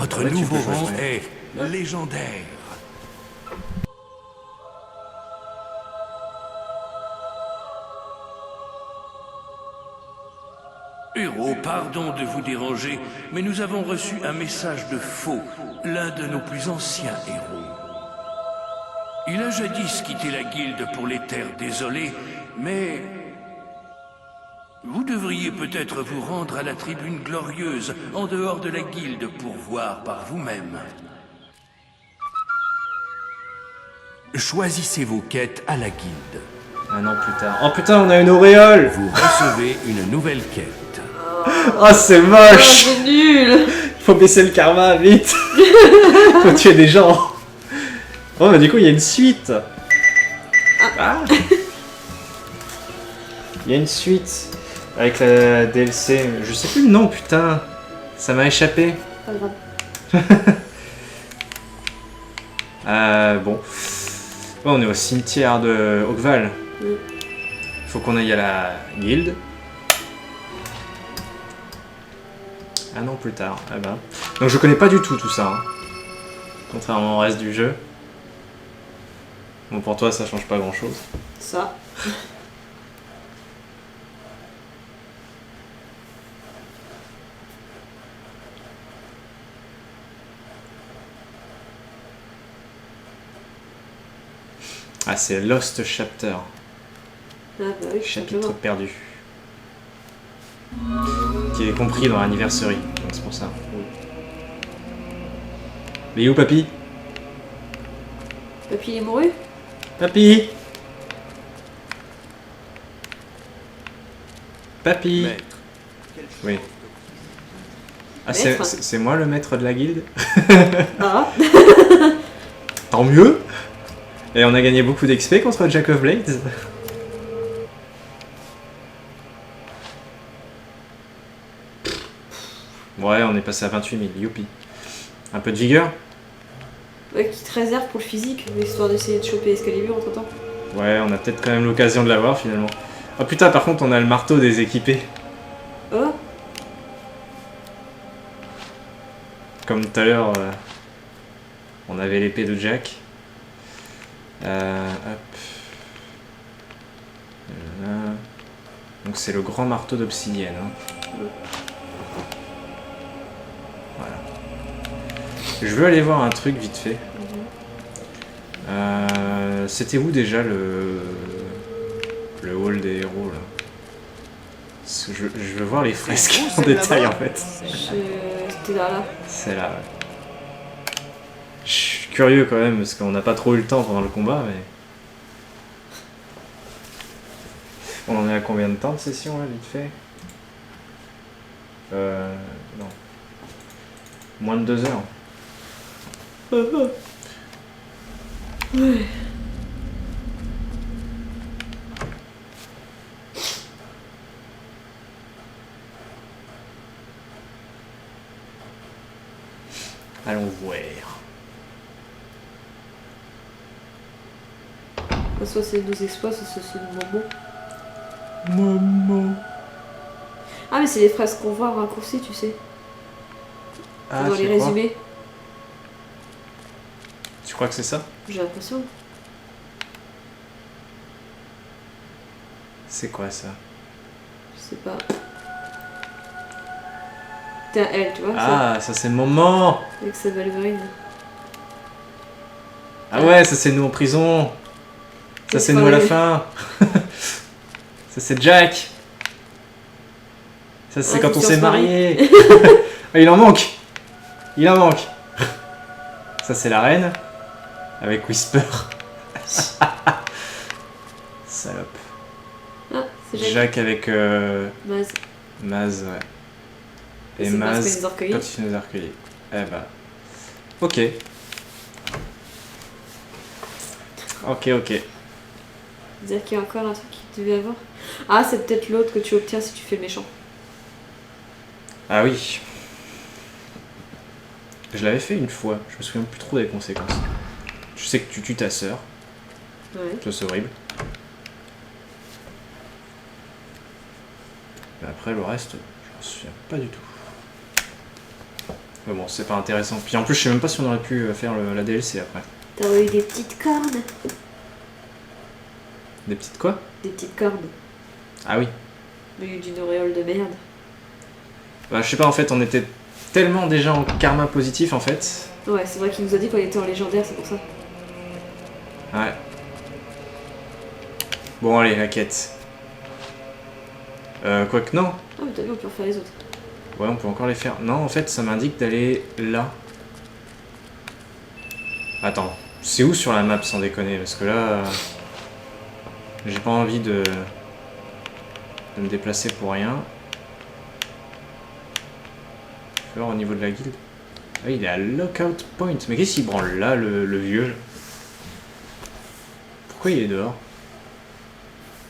Votre nouveau rang est légendaire. Héros, pardon de vous déranger, mais nous avons reçu un message de Faux, l'un de nos plus anciens héros. Il a jadis quitté la guilde pour les terres désolées, mais vous devriez peut-être vous rendre à la tribune glorieuse, en dehors de la guilde, pour voir par vous-même. Choisissez vos quêtes à la guilde. Un an plus tard. Oh putain, on a une auréole. Vous recevez une nouvelle quête. Oh, c'est Oh, moche. c'est nul. Faut baisser le karma, vite. Faut tuer des gens. Oh, bah du coup, il y a une suite. Ah. Il y a une suite. Avec la DLC. Je sais plus le nom, putain. Ça m'a échappé. Pas grave. Bon. Bon, on est au cimetière de Oakval. Oui. Faut qu'on aille à la guilde. Un an plus tard. Ah bah. Donc je connais pas du tout ça. Hein. Contrairement au reste du jeu. Bon, pour toi, ça change pas grand chose. Ça. Ah, c'est Lost Chapter. Ah bah oui, Chapitre simplement. perdu. Qui est compris dans l'anniversary. Donc c'est pour ça. Mais il est où, papy? Papy est mouru. Papy! Papy! Maître, Oui. Ah, Maître. c'est moi le maître de la guilde? Ah. Tant mieux! Et on a gagné beaucoup d'XP contre Jack of Blades. Ouais, on est passé à 28 000, youpi. Un peu de vigueur? Ouais, qui te réserve pour le physique, histoire d'essayer de choper Excalibur entre temps. Ouais, on a peut-être quand même l'occasion de l'avoir finalement. Oh putain, par contre, on a le marteau des équipés. Oh. Comme tout à l'heure, on avait l'épée de Jack. Hop. Là. Donc c'est le grand marteau d'obsidienne. Hein. Voilà. Je veux aller voir un truc vite fait. C'était où déjà le hall des héros là? Parce que je veux voir les fresques en détail en fait. C'était là. C'est là, ouais. Je suis curieux quand même, parce qu'on n'a pas trop eu le temps pendant le combat, mais... On en est à combien de temps de session, là, vite fait? Non. Moins de 2 heures. Ouais. Allons voir. Soit c'est nos exploits, soit c'est le moment. Momo. Ah mais c'est les phrases qu'on voit raccourcies, tu sais. Ah, Dans les c'est quoi? résumés. Tu crois que c'est ça? J'ai l'impression. C'est quoi ça? Je sais pas. T'es un L, tu vois. Ah, ça c'est le moment! Ça, avec sa Wolverine. Ah ouais, ça c'est nous en prison! Ça c'est nous à la fin! Ça c'est Jack! Ça c'est Ah, quand c'est on sur s'est ce marié! Ah, il en manque! Il en manque! Ça c'est la reine avec Whisper. Salope. Ah, c'est Jack. Jack avec Maz. Maz, ouais. Et C'est Maz Maz qui nous a recueillis. quand il nous a recueillis. Eh bah. Ok. Ok, ok. C'est-à-dire qu'il y a encore un truc qu'il devait avoir. Ah, c'est peut-être l'autre que tu obtiens si tu fais le méchant. Ah oui. Je l'avais fait une fois, je me souviens plus trop des conséquences. Je sais que tu tues ta sœur, Ouais. ça c'est horrible. Mais après le reste, je m'en souviens pas du tout. Mais bon, c'est pas intéressant. Puis en plus, je sais même pas si on aurait pu faire la DLC après. T'aurais eu des petites cornes. Des petites quoi? Des petites cornes. Ah oui. Mais d'une auréole de merde. Bah, je sais pas, en fait, on était tellement déjà en karma positif en fait. Ouais, c'est vrai qu'il nous a dit qu'on était en légendaire, c'est pour ça. Ouais. Bon, allez, la quête. Quoique, non. Ah, mais t'as vu, on peut refaire les autres. Ouais, on peut encore les faire. Non, en fait, ça m'indique d'aller là. Attends, c'est où sur la map sans déconner? Parce que là, j'ai pas envie de me déplacer pour rien. Je vais voir au niveau de la guilde. Ah, il est à Lockout Point. Mais qu'est-ce qu'il branle là, le vieux? Pourquoi il est dehors?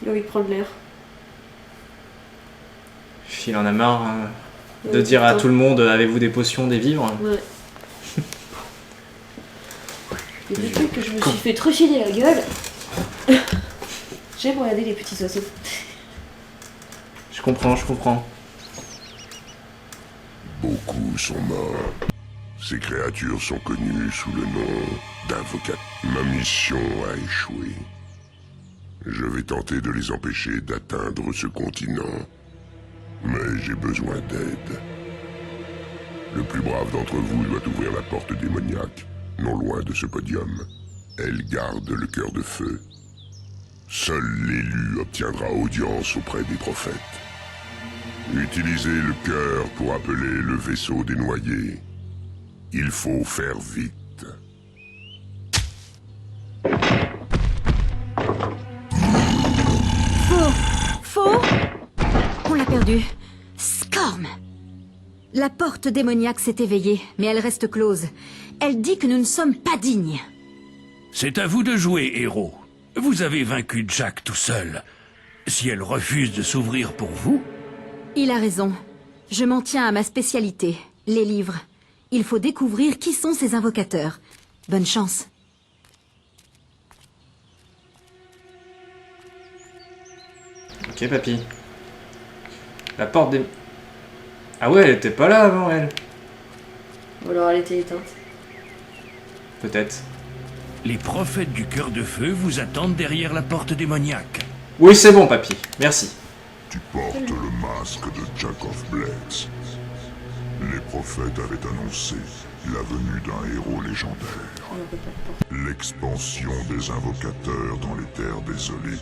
Il a envie de prendre l'air. Il en a marre hein, de dire à tout le monde, avez-vous des potions, des vivres? Ouais. Et depuis que je me suis fait trucider la gueule, j'aime regarder les petits oiseaux. Je comprends, je comprends. Beaucoup sont morts. Ces créatures sont connues sous le nom d'invocateurs. Ma mission a échoué. Je vais tenter de les empêcher d'atteindre ce continent. Mais j'ai besoin d'aide. Le plus brave d'entre vous doit ouvrir la porte démoniaque, non loin de ce podium. Elle garde le cœur de feu. Seul l'élu obtiendra audience auprès des prophètes. Utilisez le cœur pour appeler le vaisseau des noyés. Il faut faire vite. Faux. On l'a perdu. Scorm. La porte démoniaque s'est éveillée, mais elle reste close. Elle dit que nous ne sommes pas dignes. C'est à vous de jouer, héros. Vous avez vaincu Jack tout seul. Si elle refuse de s'ouvrir pour vous... Il a raison. Je m'en tiens à ma spécialité, les livres. Il faut découvrir qui sont ces invocateurs. Bonne chance. Ok, papy. La porte des... Ah ouais, elle était pas là avant, elle. Ou alors elle était éteinte. Peut-être. Les prophètes du cœur de feu vous attendent derrière la porte démoniaque. Oui, c'est bon, papy. Merci. Tu portes le masque de Jack of Blades. Les prophètes avaient annoncé la venue d'un héros légendaire. On peut pas le porter. L'expansion des invocateurs dans les terres désolées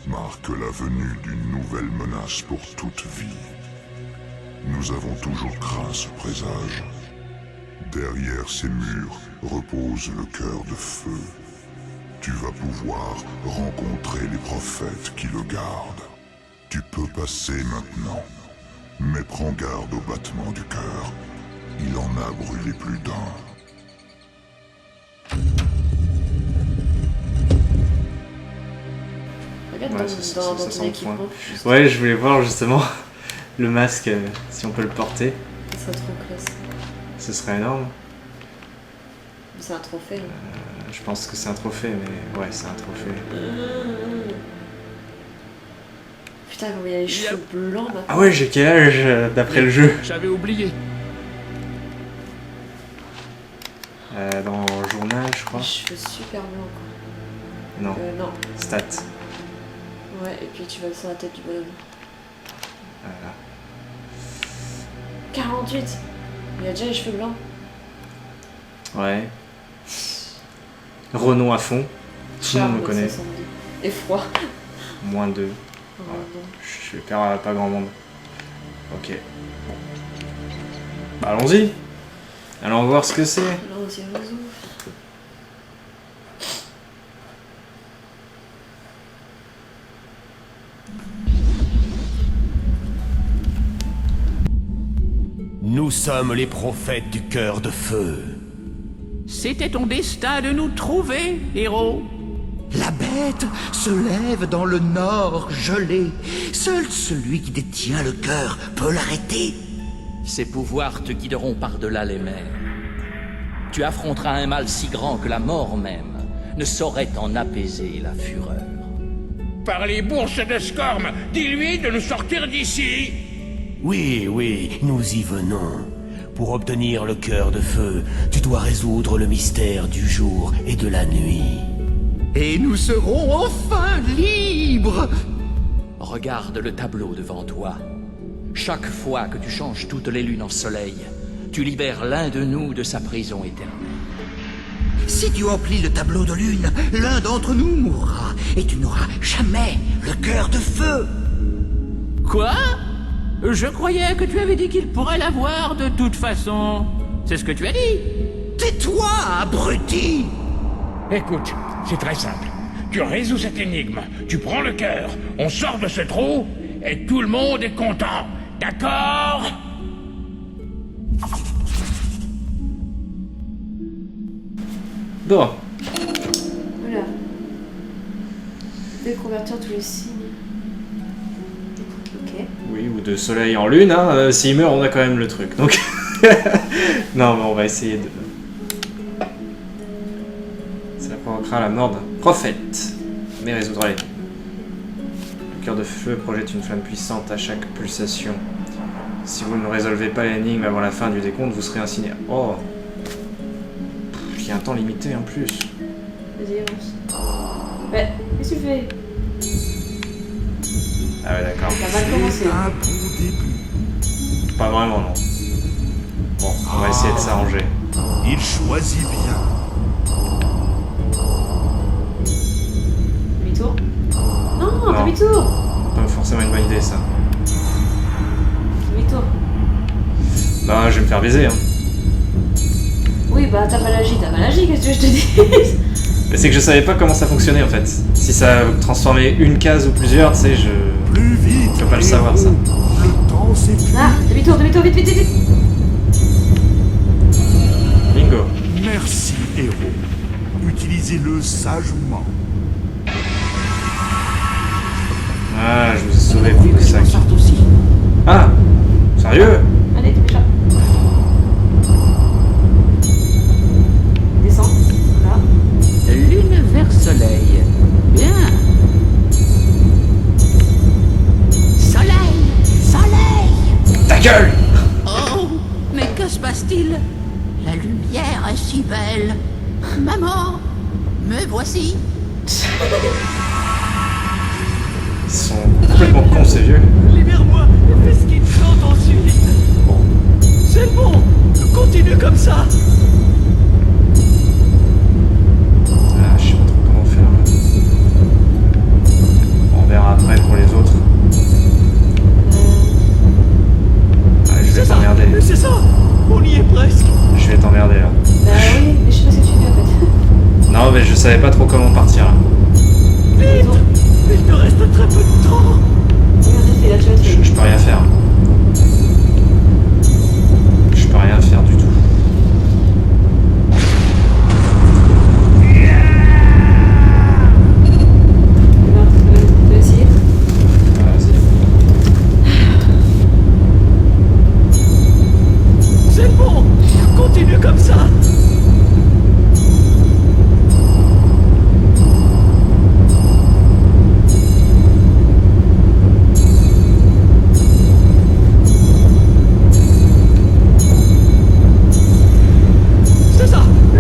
marque la venue d'une nouvelle menace pour toute vie. Nous avons toujours craint ce présage. Derrière ces murs repose le cœur de feu. Tu vas pouvoir rencontrer les prophètes qui le gardent. Tu peux passer maintenant, mais prends garde au battement du cœur. Il en a brûlé plus d'un. Regarde Ouais, dans, ça dans sent ton le équipement. point. Juste. Ouais, je voulais voir justement le masque, si on peut le porter. Ça serait trop classe. Ce serait énorme. C'est un trophée. Là. Je pense que c'est un trophée, mais ouais, c'est un trophée. Putain, comment il y a les cheveux blancs maintenant. Ah ouais, j'ai quel âge d'après le jeu? J'avais oublié. Dans le journal, je crois. Les cheveux super blancs quoi. Non, Non. stats. Ouais, et puis tu vas sur la tête du bonhomme. Voilà. 48. Il a déjà les cheveux blancs. Ouais. Renom à fond. Tout le monde me Charme, connaît. 70. Et froid. Moins 2. Oh, non. Je perds pas grand monde. Ok. Bah, allons-y. Allons voir ce que c'est. Là, on s'y résout. Nous sommes les prophètes du cœur de feu. C'était ton destin de nous trouver, héros. La bête se lève dans le nord gelé. Seul celui qui détient le cœur peut l'arrêter. Ses pouvoirs te guideront par-delà les mers. Tu affronteras un mal si grand que la mort même ne saurait en apaiser la fureur. Par les bourses de Scorm, dis-lui de nous sortir d'ici. Oui, nous y venons. Pour obtenir le cœur de feu, tu dois résoudre le mystère du jour et de la nuit. Et nous serons enfin libres. Regarde le tableau devant toi. Chaque fois que tu changes toutes les lunes en soleil, tu libères l'un de nous de sa prison éternelle. Si tu emplis le tableau de lune, l'un d'entre nous mourra, et tu n'auras jamais le cœur de feu. Quoi? Je croyais que tu avais dit qu'il pourrait l'avoir de toute façon. C'est ce que tu as dit. Tais-toi, abruti! Écoute, c'est très simple. Tu résous cette énigme, tu prends le cœur, on sort de ce trou, et tout le monde est content. D'accord? Bon. Voilà. Déconvertir tous les signes. Ok. Oui, ou de soleil en lune, hein. S'il meurt, on a quand même le truc. Donc. Non, mais on va essayer de. Ça provoquera la mort d'un prophète, mais résoudra les. Le cœur de feu projette une flamme puissante à chaque pulsation. Si vous ne résolvez pas l'énigme avant la fin du décompte, vous serez incinéré. Oh. Il y a un temps limité en plus. Vas-y, avance. Ouais, qu'est-ce que tu fais? Ah ouais, d'accord. Ça va commencer. Un bon début. Pas vraiment, non. Bon, on va essayer de s'arranger. Il choisit bien. Demi-tour? Non, Non. demi-tour! Pas forcément une bonne idée, ça. Demi-tour. Bah, je vais me faire baiser, hein. Oui, bah t'as pas l'agi, qu'est-ce que je te dis? Mais c'est que je savais pas comment ça fonctionnait en fait. Si ça transformait une case ou plusieurs, tu sais, je Plus vite. peux pas le savoir ça. Le temps s'épuise. Ah, demi-tour, vite, vite, vite! Bingo. Merci, héros. Utilisez-le sagement. Ah, je vous ai sauvé pour Oui, le que je sac. m'en sorte aussi. Ah, sérieux? Allez, t'es méchant. Descends. Voilà. Lune vers soleil. Bien. Soleil! Soleil! Ta gueule! Oh, mais que se passe-t-il? La lumière est si belle. Maman, me voici. Ils sont complètement cons ces vieux. Libère-moi. Fais ce qu'il chante ensuite. Bon. C'est bon. Continue comme ça. Ah, je sais pas trop comment faire. On verra après pour les autres. Ah, je vais t'emmerder. C'est ça. On y est presque. Je vais t'emmerder là. Bah oui, mais je sais pas ce que tu fais en fait. Non, mais je savais pas trop comment partir là. Demi-tour. Il te reste très peu de temps. Oui, en effet, là tu vas te faire. Je peux rien faire. Je peux rien faire du tout. Tu vas essayer? Ah, vas-y. C'est bon. Continue comme ça.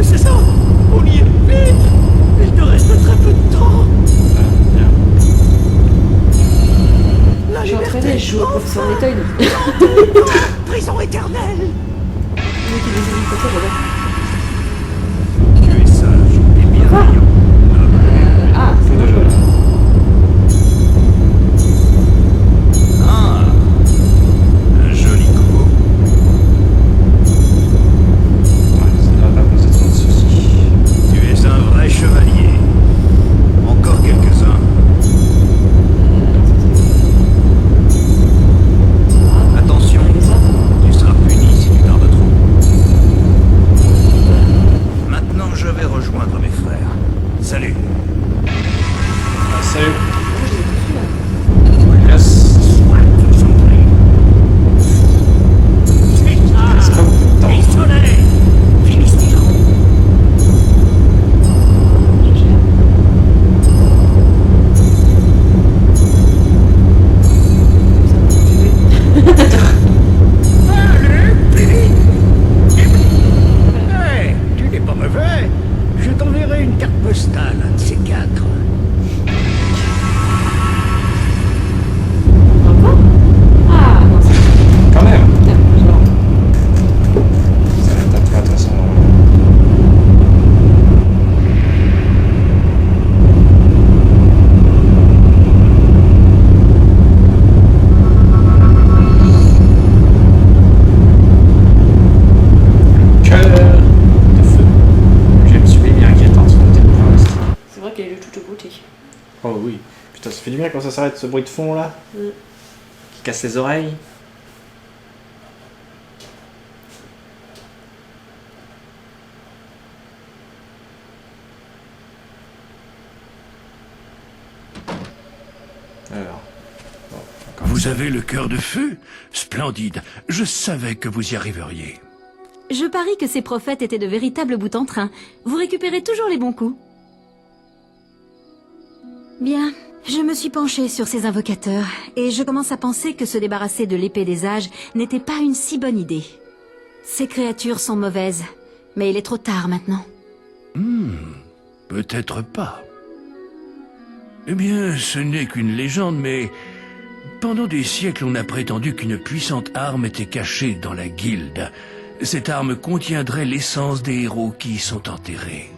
C'est ça. On y est. Vite. Il te reste très peu de temps. Ah, bien. La Je suis entraînée, je joue au professeur Méthode. prison éternelle. Le mec qui désigne comme ça, j'adore. Tu es sage et bienveillant. Ah, c'est Fou de bon. jeu, là. Ah, un joli coup. Ouais, ça devrait pas poser trop de soucis. Tu es un vrai chevalier. Encore quelques-uns. Attention, tu seras puni si tu tardes trop. Maintenant, je vais rejoindre mes frères. Salut. Ah, salut. Yes. C'est pas beaucoup de temps. Soleil. Finistère. t'enverrai une carte postale, un de ces quatre. Encore? Ah, non, c'est Quand même. genre. Ça va être à toi, de toute façon. Cœur de feu. Je me suis bien inquiétante sur le thème pour l'instant. C'est vrai qu'elle est de toute beauté. Oh oui. Putain, ça fait du bien quand ça s'arrête ce bruit de fond là. Qui casse les oreilles. Alors. Bon, encore. Vous avez le cœur de feu? Splendide. Je savais que vous y arriveriez. Je parie que ces prophètes étaient de véritables bouts en train. Vous récupérez toujours les bons coups. Bien, je me suis penchée sur ces invocateurs, et je commence à penser que se débarrasser de l'épée des âges n'était pas une si bonne idée. Ces créatures sont mauvaises, mais il est trop tard maintenant. Peut-être pas. Eh bien, ce n'est qu'une légende, mais... Pendant des siècles, on a prétendu qu'une puissante arme était cachée dans la guilde. Cette arme contiendrait l'essence des héros qui y sont enterrés.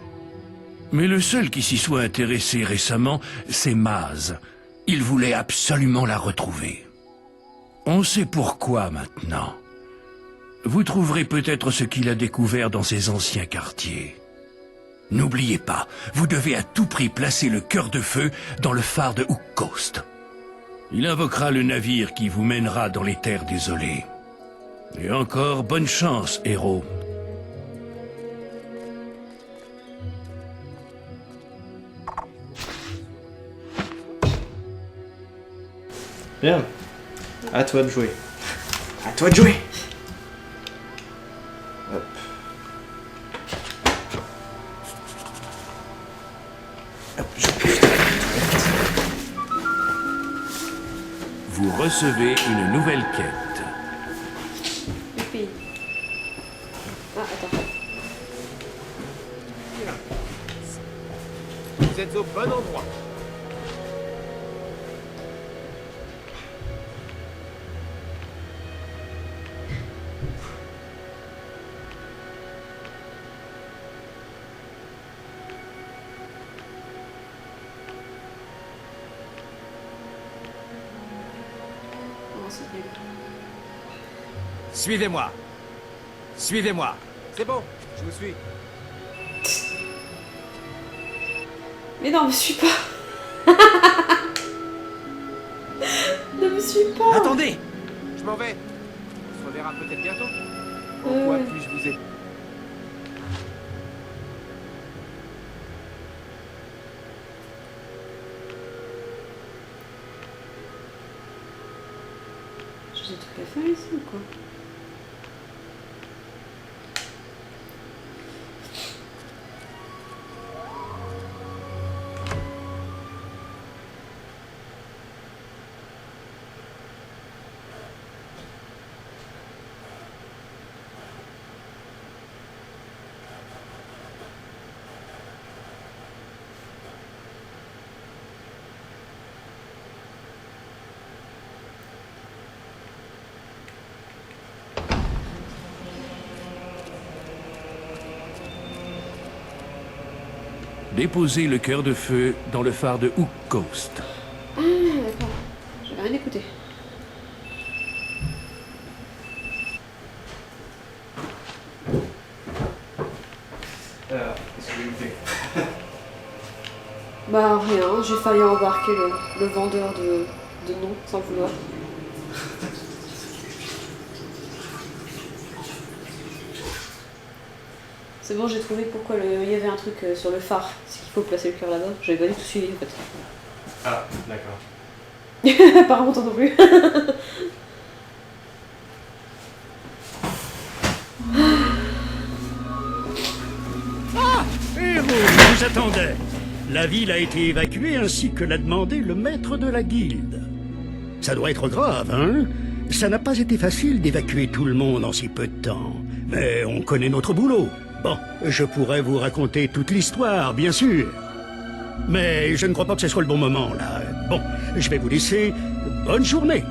Mais le seul qui s'y soit intéressé récemment, c'est Maz. Il voulait absolument la retrouver. On sait pourquoi maintenant. Vous trouverez peut-être ce qu'il a découvert dans ses anciens quartiers. N'oubliez pas, vous devez à tout prix placer le cœur de feu dans le phare de Hook Coast. Il invoquera le navire qui vous mènera dans les terres désolées. Et encore bonne chance, héros. Bien. À toi de jouer. À toi de jouer. Hop. Hop, je pousse. Vous recevez une nouvelle quête. Le pays. Ah, attends. Vous êtes au bon endroit. Oh, c'est nul. Suivez-moi. Suivez-moi. C'est bon, je vous suis. Mais non, me suis pas. Ne me suis pas. Attendez. Je m'en vais. On se reverra peut-être bientôt. En quoi puis-je vous aider? J'ai des trucs à faire ici ou quoi? Déposez le cœur de feu dans le phare de Hook Coast. Ah, d'accord. J'avais rien écouté. Alors, qu'est-ce que vous faites? Bah, rien. J'ai failli embarquer le vendeur de nom sans le vouloir. C'est bon, j'ai trouvé pourquoi il y avait un truc sur le phare. C'est qu'il faut placer le cœur là-bas. J'avais pas du tout suivi en fait. Ah, d'accord. Apparemment, toi non plus. Héros, je vous attendais. La ville a été évacuée ainsi que l'a demandé le maître de la guilde. Ça doit être grave, hein? Ça n'a pas été facile d'évacuer tout le monde en si peu de temps. Mais on connaît notre boulot. Bon, je pourrais vous raconter toute l'histoire, bien sûr. Mais je ne crois pas que ce soit le bon moment, là. Bon, je vais vous laisser. Bonne journée.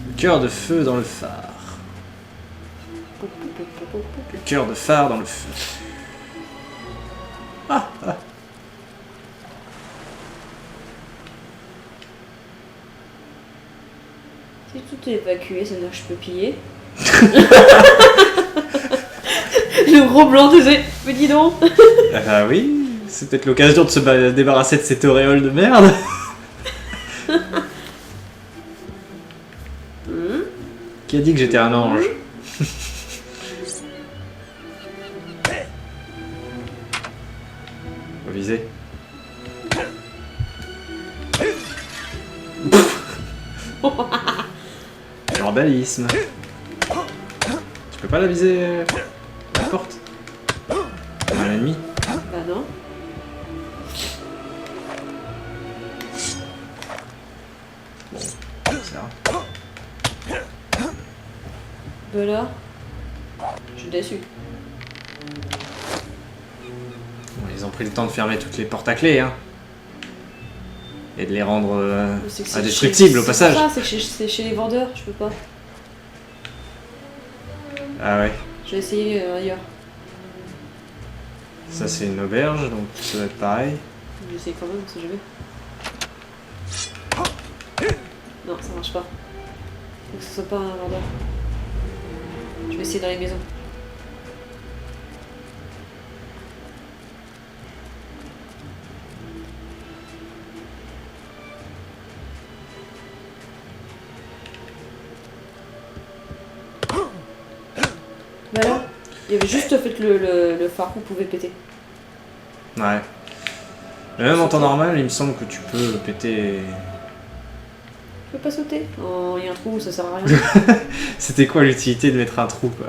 Le cœur de feu dans le phare. Le cœur de phare dans le feu. Ah, ah. Si tout est évacué, ça veut dire que je peux piller. Le gros blanc de mais dis donc. Ah oui, c'est peut-être l'occasion de se débarrasser de cette auréole de merde. Qui a dit que j'étais un ange? Faut viser. Verbalisme. Tu peux pas la viser la porte? Un ennemi? Bah non. Ça. Bah là, je suis déçu. Bon, ils ont pris le temps de fermer toutes les portes à clé, hein. Et de les rendre indestructibles au passage. C'est que c'est chez les vendeurs, je peux pas. Ah ouais. Je vais essayer ailleurs. Ça c'est une auberge, donc ça va être pareil. Je vais essayer quand même, si je vais. Non, ça marche pas. Faut que ce soit pas un vendeur. Je vais essayer dans les maisons. Bah là, il y avait juste fait le phare qu'on pouvait péter. Ouais. Mais même en temps normal, il me semble que tu peux péter... Je peux pas sauter. Oh, il y a un trou, ça sert à rien. C'était quoi l'utilité de mettre un trou, quoi?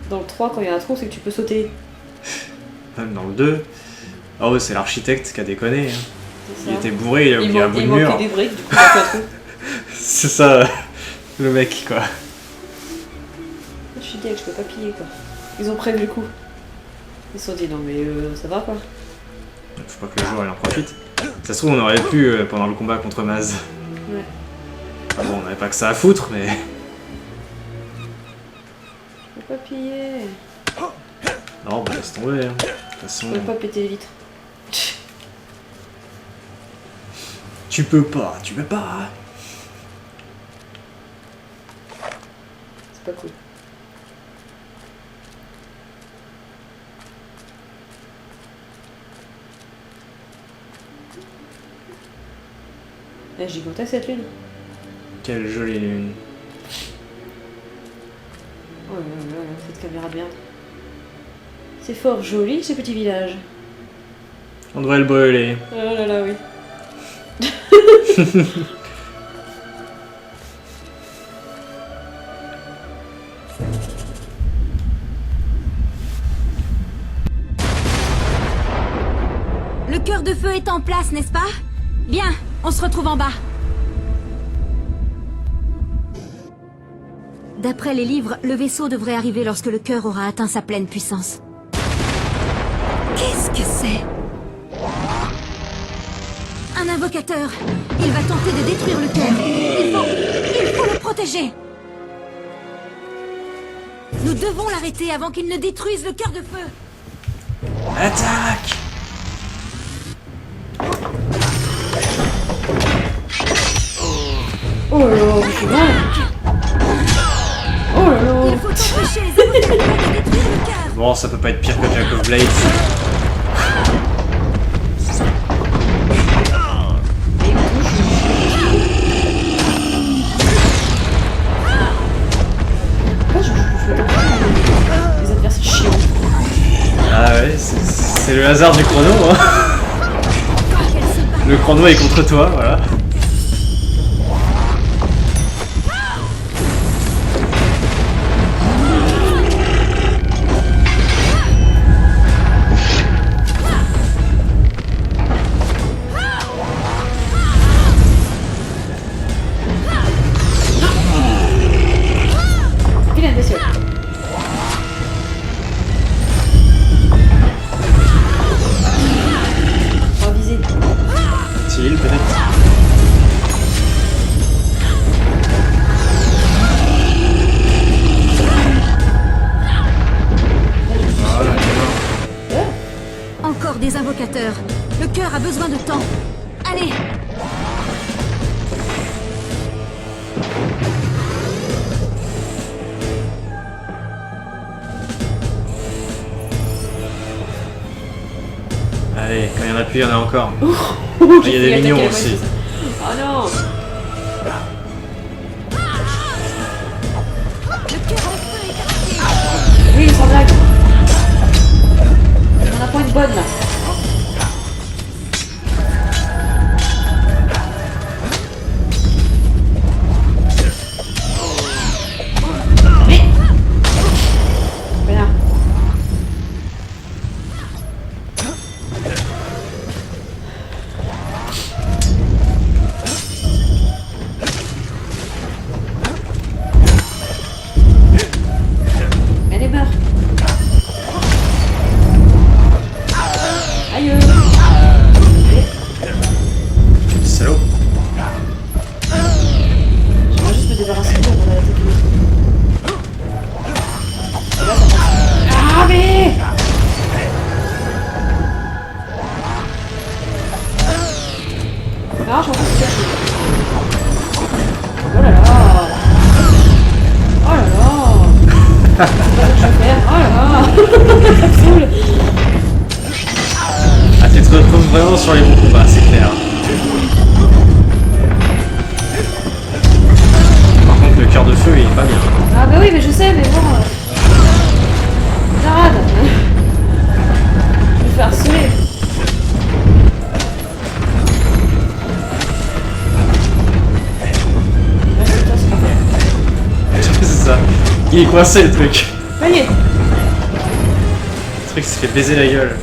Dans le 3, quand il y a un trou, c'est que tu peux sauter. Même dans le 2. Oh, c'est l'architecte qui a déconné. Hein. Ça. Il était bourré, il a oublié un bout de mur. Il manquait des briques, du coup, il a fait un trou. C'est ça, le mec, quoi. Je suis dit que je peux pas piller, quoi. Ils ont prévu le coup. Ils se sont dit, non mais ça va, quoi. Faut pas que le joueur il en profite. Ça se trouve, on aurait pu pendant le combat contre Maz. Ouais. Ah bon, on n'avait pas que ça à foutre, mais... Je peux pas piller. Non, bah laisse tomber. Hein. De toute façon... Je peux pas péter les vitres. Tu peux pas, tu peux pas. C'est pas cool. Elle est gigantesque cette lune. Quelle jolie lune. Oh là là là, cette caméra de merde. C'est fort joli ce petit village. On devrait le brûler. Oh là là, oui. Le cœur de feu est en place, n'est-ce pas? Bien, on se retrouve en bas. D'après les livres, le vaisseau devrait arriver lorsque le cœur aura atteint sa pleine puissance. Qu'est-ce que c'est? Un invocateur. Il va tenter de détruire le cœur. Il faut le protéger. Nous devons l'arrêter avant qu'il ne détruise le cœur de feu. Attaque! Oh là là, je suis mal. Oh là là. Il faut empêcher les invocateurs de détruire le cœur. Bon, ça peut pas être pire que Jack of Blades. Les adversaires chiants. Ah ouais, c'est le hasard du chrono, hein. Le chrono est contre toi, voilà. invocateur. Le cœur a besoin de temps. Allez! Allez, quand il y en a plus, il y en a encore. Il y a des mignons aussi. Oh non! Oui, sans blague. On en a pas une bonne là. Mais voilà. Elle est meurt. Aïe. Salaud. J'aimerais juste me débarrasser de pour l'attaquer. Ah mais ah, je m'en fous, c'est caché. Oh là là. Oh là là. C'est pas ce que je vais faire. Oh là là. Ça me saoule. Ah, tu te retrouves vraiment sur les bons combats, c'est clair. Par contre, le cœur de feu, il est pas bien. Ah bah oui, mais je sais, mais bon... Zarade. Je vais me faire harceler. Ouais, c'est toi, c'est parfait. C'est ça. Il est coincé le truc. Ça y est. Le truc s'est fait baiser la gueule.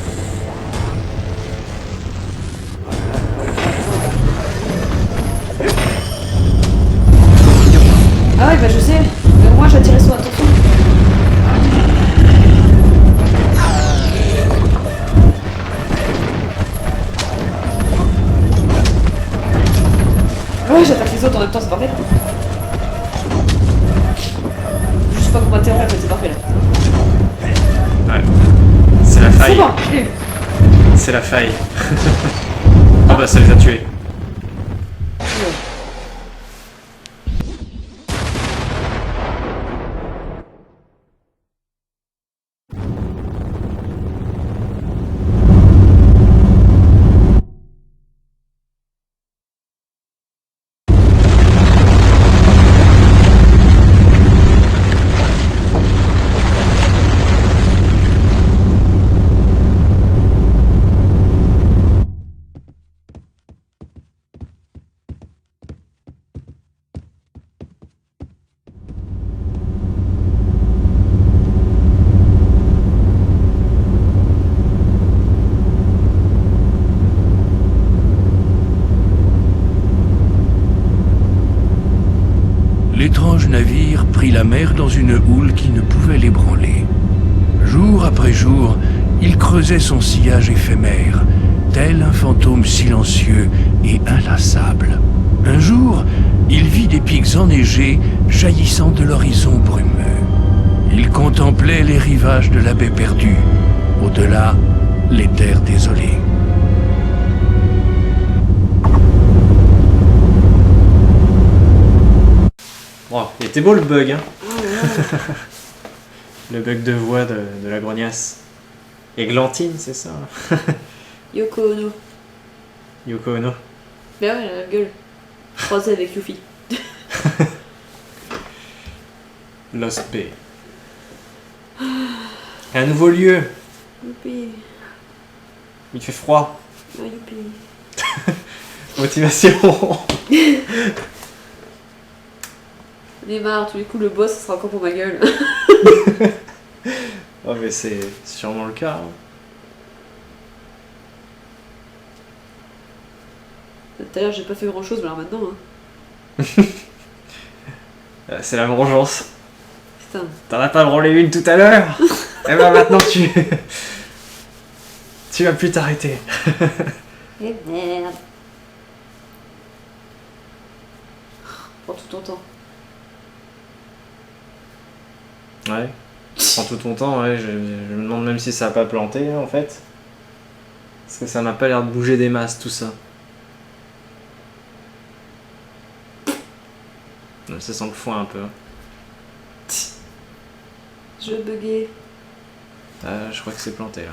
Ah ouais, bah je sais. Mais moi, j'attirais son attention. Ouais, j'attaque les autres en même temps, c'est parfait. Je sais pas comment t'es en fait, c'est parfait là. Ouais. C'est la C'est faille. bon, je l'ai eu. C'est la faille. Ah bah ça les a tués. L'étrange navire prit la mer dans une houle qui ne pouvait l'ébranler. Jour après jour, il creusait son sillage éphémère, tel un fantôme silencieux et inlassable. Un jour, il vit des pics enneigés jaillissant de l'horizon brumeux. Il contemplait les rivages de la baie perdue, au-delà, les terres désolées. Bon, il était beau le bug, hein. Le bug de voix de la grognasse. Églantine, c'est ça? Yoko Ono. Yoko Ono. Mais ouais, la gueule. Croisée avec Yuffie. Lost Bay. Un nouveau lieu. Youpi. Il fait froid. Ah, youpi. Motivation. J'en ai marre, tous les coups le boss ça sera encore pour ma gueule. Oh mais c'est sûrement le cas. Hein. Tout à l'heure j'ai pas fait grand chose, mais alors maintenant. Hein. C'est la vengeance. Putain. T'en as pas branlé une tout à l'heure. Et ben maintenant tu vas plus t'arrêter. Eh merde. Prends tout ton temps. Ouais. Prends tout ton temps, ouais. Je me demande même si ça a pas planté en fait. Parce que ça m'a pas l'air de bouger des masses tout ça. Ça sent le foin un peu. Je buguais. Je crois que c'est planté là.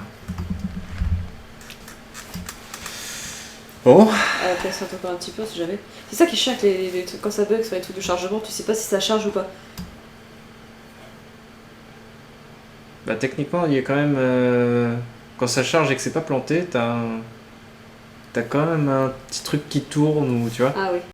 Bon. Après ça encore un petit peu si jamais. C'est ça qui est chiant avec les trucs quand ça bug sur les trucs de chargement, tu sais pas si ça charge ou pas. Bah techniquement il y a quand même quand ça charge et que c'est pas planté, t'as quand même un petit truc qui tourne ou tu vois. Ah oui.